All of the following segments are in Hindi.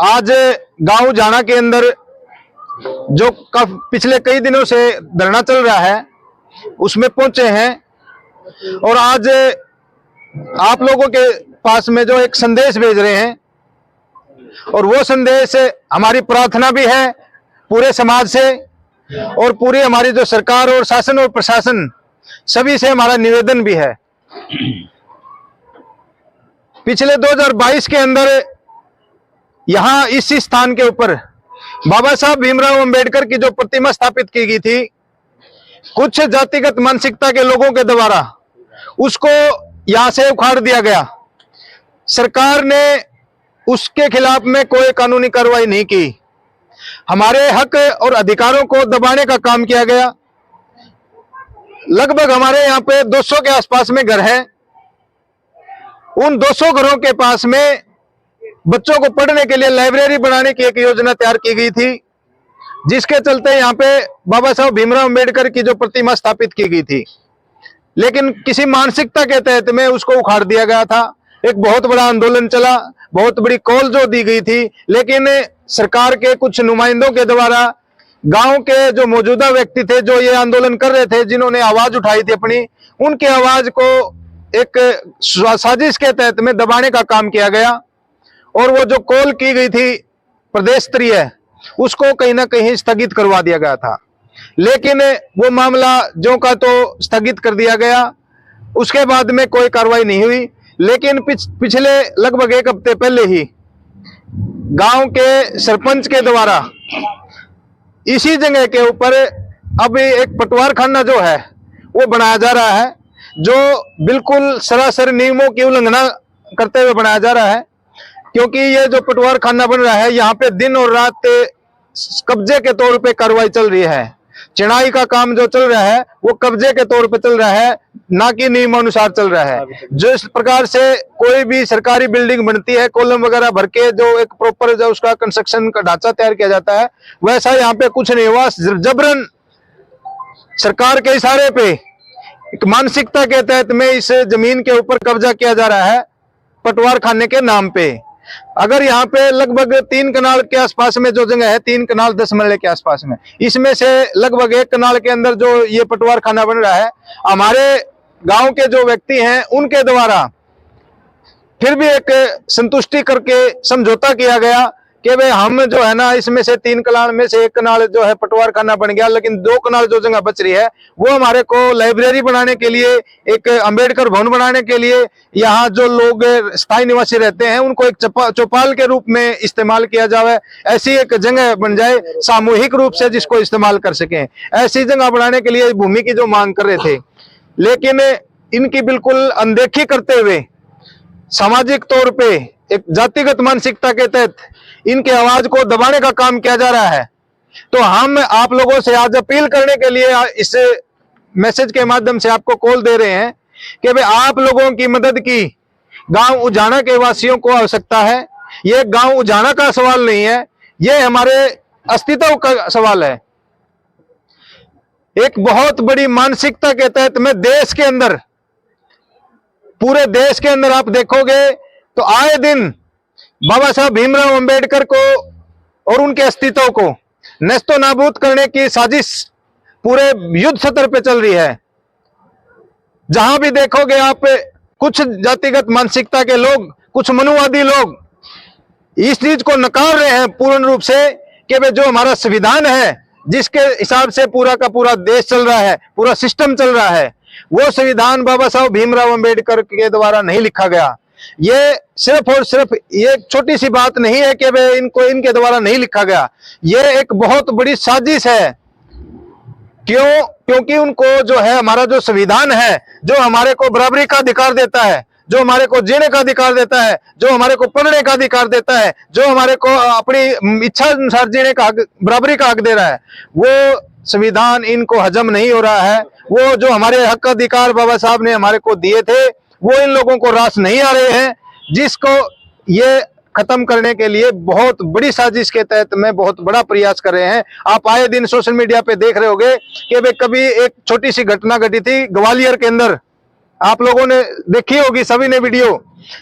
आज गांव जाना के अंदर जो पिछले कई दिनों से धरना चल रहा है उसमें पहुंचे हैं और आज आप लोगों के पास में जो एक संदेश भेज रहे हैं और वो संदेश हमारी प्रार्थना भी है पूरे समाज से और पूरी हमारी जो सरकार और शासन और प्रशासन सभी से हमारा निवेदन भी है। पिछले 2022 के अंदर यहां इस स्थान के ऊपर बाबा साहब भीमराव अंबेडकर की जो प्रतिमा स्थापित की गई थी, कुछ जातिगत मानसिकता के लोगों के द्वारा उसको यहां से उखाड़ दिया गया। सरकार ने उसके खिलाफ में कोई कानूनी कार्रवाई नहीं की। हमारे हक और अधिकारों को दबाने का काम किया गया। लगभग हमारे यहाँ पे 200 के आसपास में घर हैं। उन 200 घरों के पास में बच्चों को पढ़ने के लिए लाइब्रेरी बनाने की एक योजना तैयार की गई थी, जिसके चलते यहाँ पे बाबा साहब भीमराव अंबेडकर की जो प्रतिमा स्थापित की गई थी, लेकिन किसी मानसिकता के तहत में उसको उखाड़ दिया गया था। एक बहुत बड़ा आंदोलन चला, बहुत बड़ी कॉल जो दी गई थी, लेकिन सरकार के कुछ नुमाइंदों के द्वारा गांव के जो मौजूदा व्यक्ति थे जो ये आंदोलन कर रहे थे, जिन्होंने आवाज उठाई थी अपनी, उनकी आवाज को एक साजिश के तहत में दबाने का काम किया गया और वो जो कॉल की गई थी प्रदेश स्तरीय, उसको कहीं ना कहीं स्थगित करवा दिया गया था। लेकिन वो मामला जो का तो स्थगित कर दिया गया, उसके बाद में कोई कार्रवाई नहीं हुई। लेकिन पिछले लगभग एक हफ्ते पहले ही गांव के सरपंच के द्वारा इसी जगह के ऊपर अभी एक पटवार खाना जो है वो बनाया जा रहा है, जो बिल्कुल सरासर नियमों की उल्लंघना करते हुए बनाया जा रहा है। क्योंकि ये जो पटवार खाना बन रहा है, यहाँ पे दिन और रात कब्जे के तौर पे कार्रवाई चल रही है। चिनाई का काम जो चल रहा है वो कब्जे के तौर पे चल रहा है, ना कि नियमानुसार चल रहा है। जो इस प्रकार से कोई भी सरकारी बिल्डिंग बनती है, कॉलम वगैरह भर के जो एक प्रॉपर जो उसका कंस्ट्रक्शन का ढांचा तैयार किया जाता है, वैसा यहाँ पे कुछ नहीं हुआ। जबरन सरकार के इशारे पे एक मानसिकता के तहत में इस जमीन के ऊपर कब्जा किया जा रहा है पटवार खाने के नाम पे। अगर यहाँ पे लगभग 3 कनाल के आसपास में जो जगह है, 3 कनाल 10 मरले के आसपास में, इसमें से लगभग 1 कनाल के अंदर जो ये पटवार खाना बन रहा है, हमारे गांव के जो व्यक्ति हैं उनके द्वारा फिर भी एक संतुष्टि करके समझौता किया गया कि भाई हम जो है ना, इसमें से 3 कनाल में से 1 कनाल जो है पटवार खाना बन गया, लेकिन 2 कनाल जो जगह बच रही है वो हमारे को लाइब्रेरी बनाने के लिए, एक अंबेडकर भवन बनाने के लिए, यहाँ जो लोग स्थायी निवासी रहते हैं उनको एक चौपाल के रूप में इस्तेमाल किया जाए, ऐसी एक जगह बन जाए सामूहिक रूप से जिसको इस्तेमाल कर सकें। ऐसी जगह बनाने के लिए भूमि की जो मांग कर रहे थे, लेकिन इनकी बिल्कुल अनदेखी करते हुए सामाजिक तौर पे एक जातिगत मानसिकता के तहत इनके आवाज को दबाने का काम किया जा रहा है। तो हम आप लोगों से आज अपील करने के लिए इस मैसेज के माध्यम से आपको कॉल दे रहे हैं कि भाई आप लोगों की मदद की गांव उजाना के वासियों को आवश्यकता है। ये गांव उजाना का सवाल नहीं है, ये हमारे अस्तित्व का सवाल है। एक बहुत बड़ी मानसिकता के तहत में देश के अंदर, पूरे देश के अंदर आप देखोगे तो आए दिन बाबा साहब भीमराव अंबेडकर को और उनके अस्तित्व को नस्तो नाबूद करने की साजिश पूरे युद्ध स्तर पे चल रही है। जहां भी देखोगे आप, कुछ जातिगत मानसिकता के लोग, कुछ मनुवादी लोग इस चीज को नकार रहे हैं पूर्ण रूप से कि भाई जो हमारा संविधान है, जिसके हिसाब से पूरा का पूरा देश चल रहा है, पूरा सिस्टम चल रहा है, वो संविधान बाबा साहब भीमराव अंबेडकर के द्वारा नहीं लिखा गया। ये सिर्फ और सिर्फ ये छोटी सी बात नहीं है कि भाई इनको इनके द्वारा नहीं लिखा गया, ये एक बहुत बड़ी साजिश है। क्योंकि उनको जो है हमारा जो संविधान है, जो हमारे को बराबरी का अधिकार देता है, जो हमारे को जीने का अधिकार देता है, जो हमारे को पढ़ने का अधिकार देता है, जो हमारे को अपनी इच्छा अनुसार जीने का हक, बराबरी का हक दे रहा है, वो संविधान इनको हजम नहीं हो रहा है। वो जो हमारे हक अधिकार बाबा साहब ने हमारे को दिए थे, वो इन लोगों को रास नहीं आ रहे हैं, जिसको ये खत्म करने के लिए बहुत बड़ी साजिश के तहत में बहुत बड़ा प्रयास कर रहे हैं। आप आए दिन सोशल मीडिया पे देख रहे होंगे कि भाई कभी एक छोटी सी घटना घटी थी ग्वालियर के अंदर, आप लोगों ने देखी होगी, सभी ने वीडियो,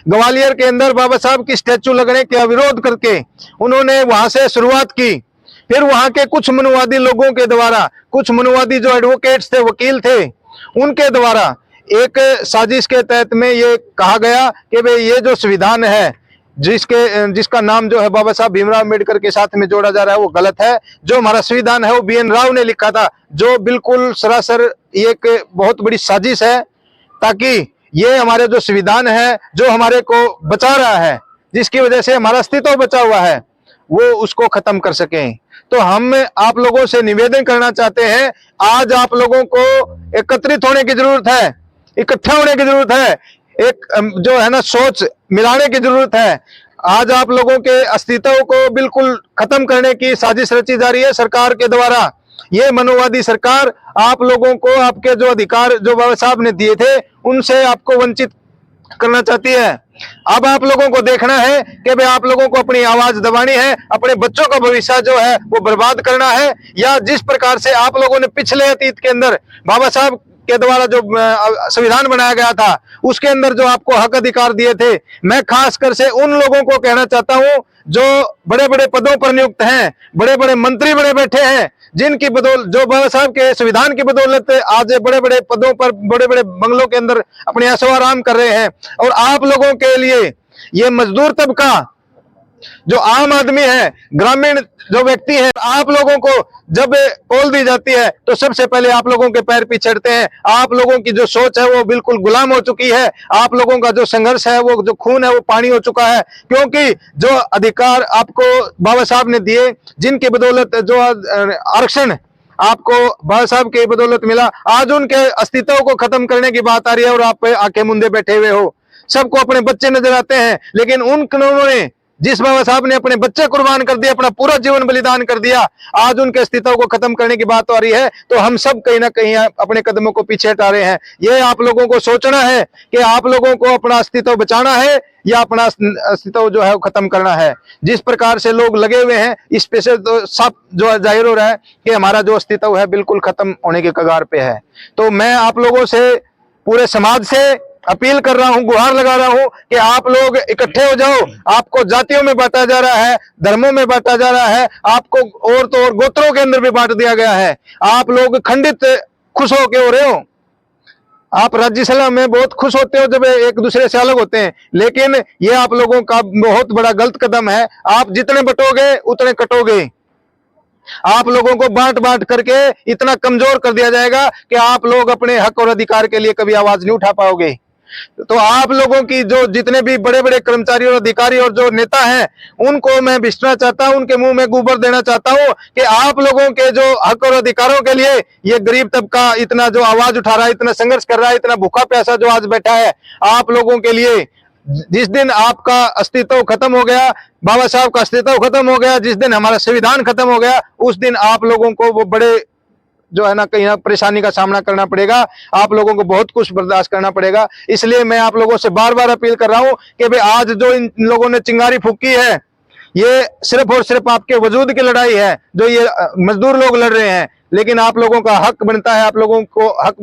ग्वालियर के अंदर बाबा साहब की स्टैचू लगने का विरोध करके उन्होंने वहां से शुरुआत की। फिर वहां के कुछ मनुवादी लोगों के द्वारा, कुछ मनुवादी जो एडवोकेट्स थे, वकील थे, उनके द्वारा एक साजिश के तहत में ये कहा गया कि भाई ये जो संविधान है जिसका नाम जो है बाबा साहब भीमराव अम्बेडकर के साथ में जोड़ा जा रहा है वो गलत है। जो हमारा संविधान है वो BN राव ने लिखा था, जो बिल्कुल सरासर एक बहुत बड़ी साजिश है, ताकि ये हमारे जो संविधान है जो हमारे को बचा रहा है, जिसकी वजह से हमारा अस्तित्व बचा हुआ है, वो उसको खत्म कर सकें। तो हम आप लोगों से निवेदन करना चाहते हैं, आज आप लोगों को एकत्रित होने की जरूरत है, इकट्ठा होने की जरूरत है, एक जो है ना सोच मिलाने की जरूरत है। आज आप लोगों के अस्तित्व को बिल्कुल खत्म करने की साजिश रची जा रही है सरकार के द्वारा। ये मनोवादी सरकार आप लोगों को आपके जो अधिकार जो बाबा साहब ने दिए थे उनसे आपको वंचित करना चाहती है। अब आप लोगों को देखना है कि भाई आप लोगों को अपनी आवाज दबानी है, अपने बच्चों का भविष्य जो है वो बर्बाद करना है, या जिस प्रकार से आप लोगों ने पिछले अतीत के अंदर बाबा साहब के द्वारा जो संविधान बनाया गया था उसके अंदर जो आपको हक अधिकार दिए थे, मैं खासकर से उन लोगों को कहना चाहता हूं जो बड़े बड़े पदों पर नियुक्त हैं, बड़े बड़े मंत्री बड़े बैठे हैं, जिनकी बदौलत जो बाबा साहब के संविधान की बदौलत आज बड़े बड़े पदों पर बड़े बड़े बंगलों के अंदर अपने ऐशो आराम कर रहे हैं। और आप लोगों के लिए ये मजदूर तबका जो आम आदमी है, ग्रामीण जो व्यक्ति है, आप लोगों को जब कॉल दी जाती है तो सबसे पहले आप लोगों के पैर पीछे हटते हैं। आप लोगों की जो सोच है वो बिल्कुल गुलाम हो चुकी है, आप लोगों का जो संघर्ष है वो जो खून है वो पानी हो चुका है, क्योंकि जो अधिकार आपको बाबा साहब ने दिए, जिनकी बदौलत जो आरक्षण आपको बाबा साहब के बदौलत मिला, आज उनके अस्तित्व को खत्म करने की बात आ रही है और आप आंखें मुंदे बैठे हुए हो। सबको अपने बच्चे नजर आते हैं, लेकिन उन्होंने जिस बाबा साहब ने अपने बच्चे कुर्बान कर दिए, अपना पूरा जीवन बलिदान कर दिया, आज उनके अस्तित्व को खत्म करने की बात आ रही है, तो हम सब कहीं ना कहीं अपने कदमों को पीछे हटा रहे हैं। ये आप लोगों को सोचना है कि आप लोगों को अपना अस्तित्व बचाना है या अपना अस्तित्व जो है वो खत्म करना है। जिस प्रकार से लोग लगे हुए हैं इस पे से तो सब जो जाहिर हो रहा है कि हमारा जो अस्तित्व है बिल्कुल खत्म होने के कगार पे है। तो मैं आप लोगों से, पूरे समाज से अपील कर रहा हूं, गुहार लगा रहा हूं कि आप लोग इकट्ठे हो जाओ। आपको जातियों में बांटा जा रहा है, धर्मों में बांटा जा रहा है, आपको और तो और गोत्रों के अंदर भी बांट दिया गया है। आप लोग खंडित खुश होके हो रहे हो। आप राज्यसभा में बहुत खुश होते हो जब एक दूसरे से अलग होते हैं, लेकिन ये आप लोगों का बहुत बड़ा गलत कदम है। आप जितने बटोगे उतने कटोगे। आप लोगों को बांट बांट करके इतना कमजोर कर दिया जाएगा कि आप लोग अपने हक और अधिकार के लिए कभी आवाज नहीं उठा पाओगे। तो आप लोगों की जो जितने भी बड़े बड़े कर्मचारी और अधिकारी और जो नेता हैं, उनको मैं भिष्टना चाहता हूं, उनके मुंह में गोबर देना चाहता हूं कि आप लोगों के जो हक और अधिकारों के लिए ये गरीब तबका इतना जो आवाज उठा रहा है, इतना संघर्ष कर रहा है, इतना भूखा प्यासा जो आज बैठा है, आप लोगों के लिए जिस दिन आपका अस्तित्व खत्म हो गया, बाबा साहब का अस्तित्व खत्म हो गया, जिस दिन हमारा संविधान खत्म हो गया, उस दिन आप लोगों को वो बड़े जो है ना कहीं ना परेशानी का सामना करना पड़ेगा। आप लोगों को बहुत कुछ बर्दाश्त करना पड़ेगा। इसलिए मैं आप लोगों से बार बार अपील कर रहा हूं कि भाई आज जो इन लोगों ने चिंगारी फूकी है, ये सिर्फ और सिर्फ आपके वजूद की लड़ाई है जो ये मजदूर लोग लड़ रहे हैं। लेकिन आप लोगों का हक बनता है, आप लोगों को हक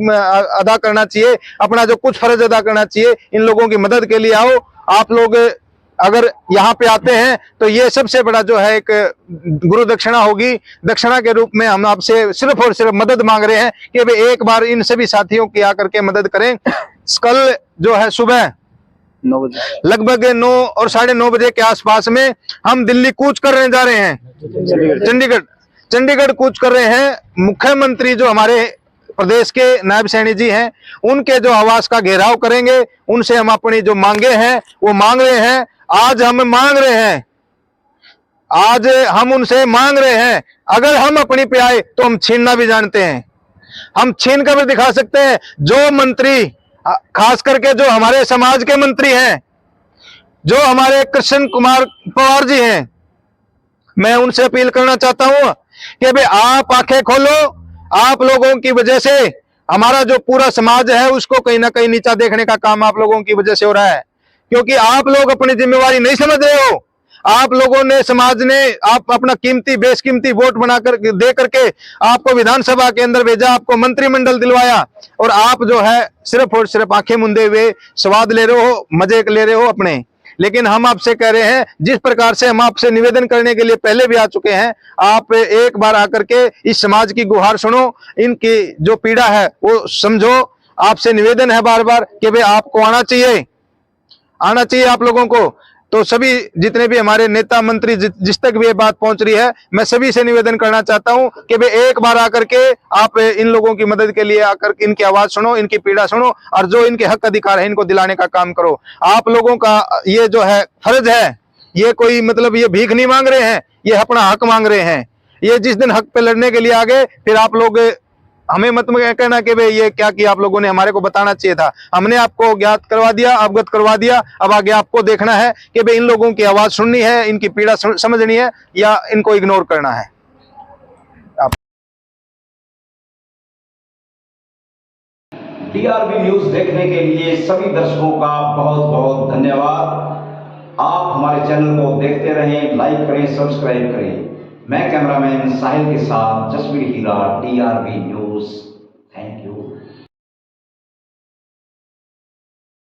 अदा करना चाहिए, अपना जो कुछ फर्ज अदा करना चाहिए। इन लोगों की मदद के लिए आओ। आप लोग अगर यहाँ पे आते हैं तो ये सबसे बड़ा जो है एक गुरु दक्षिणा होगी। दक्षिणा के रूप में हम आपसे सिर्फ और सिर्फ मदद मांग रहे हैं कि भाई एक बार इन सभी साथियों की आकर के मदद करें। कल जो है सुबह 9 बजे लगभग 9 और 9:30 बजे के आसपास में हम दिल्ली कूच करने जा रहे हैं। चंडीगढ़ कूच कर रहे हैं। मुख्यमंत्री जो हमारे प्रदेश के नायब सैनी जी हैं, उनके जो आवास का घेराव करेंगे, उनसे हम अपनी जो मांगे हैं वो मांग रहे हैं। आज हम मांग रहे हैं, आज हम उनसे मांग रहे हैं। अगर हम अपनी पे आए तो हम छीनना भी जानते हैं, हम छीन कर भी दिखा सकते हैं। जो मंत्री, खास करके जो हमारे समाज के मंत्री हैं, जो हमारे कृष्ण कुमार पवार जी हैं, मैं उनसे अपील करना चाहता हूं कि भाई आप आंखें खोलो। आप लोगों की वजह से हमारा जो पूरा समाज है उसको कहीं ना कहीं नीचा देखने का काम आप लोगों की वजह से हो रहा है, क्योंकि आप लोग अपनी जिम्मेवारी नहीं समझ रहे हो। आप लोगों ने, समाज ने, आप अपना कीमती बेशकीमती वोट बनाकर दे करके आपको विधानसभा के अंदर भेजा, आपको मंत्रिमंडल दिलवाया, और आप जो है सिर्फ और सिर्फ आंखें मूंदे हुए स्वाद ले रहे हो, मजे ले रहे हो अपने। लेकिन हम आपसे कह रहे हैं, जिस प्रकार से हम आपसे निवेदन करने के लिए पहले भी आ चुके हैं, आप एक बार आकर के इस समाज की गुहार सुनो, इनकी जो पीड़ा है वो समझो। आपसे निवेदन है बार बार कि भाई आपको आना चाहिए आप लोगों को। तो सभी जितने भी हमारे नेता मंत्री जिस तक भी ये बात पहुंच रही है, मैं सभी से निवेदन करना चाहता हूं कि भाई एक बार आकर के आप इन लोगों की मदद के लिए आकर इनकी आवाज सुनो, इनकी पीड़ा सुनो, और जो इनके हक अधिकार है इनको दिलाने का काम करो। आप लोगों का ये जो है फर्ज है, ये कोई मतलब ये भीख नहीं मांग रहे हैं, ये अपना हक मांग रहे हैं। ये जिस दिन हक पे लड़ने के लिए आ गए, फिर आप लोग हमें मत कहना कि भाई ये क्या किया आप लोगों ने, हमारे को बताना चाहिए था। हमने आपको ज्ञात करवा दिया, अवगत करवा दिया। अब आगे आपको देखना है कि भाई इन लोगों की आवाज सुननी है, इनकी पीड़ा समझनी है, या इनको इग्नोर करना है। टीआरबी न्यूज देखने के लिए सभी दर्शकों का बहुत बहुत धन्यवाद। आप हमारे चैनल को देखते रहें, लाइक करें, सब्सक्राइब करें। मैं कैमरामैन साहिल के साथ जसवीर हीरा, टीआरबी न्यूज।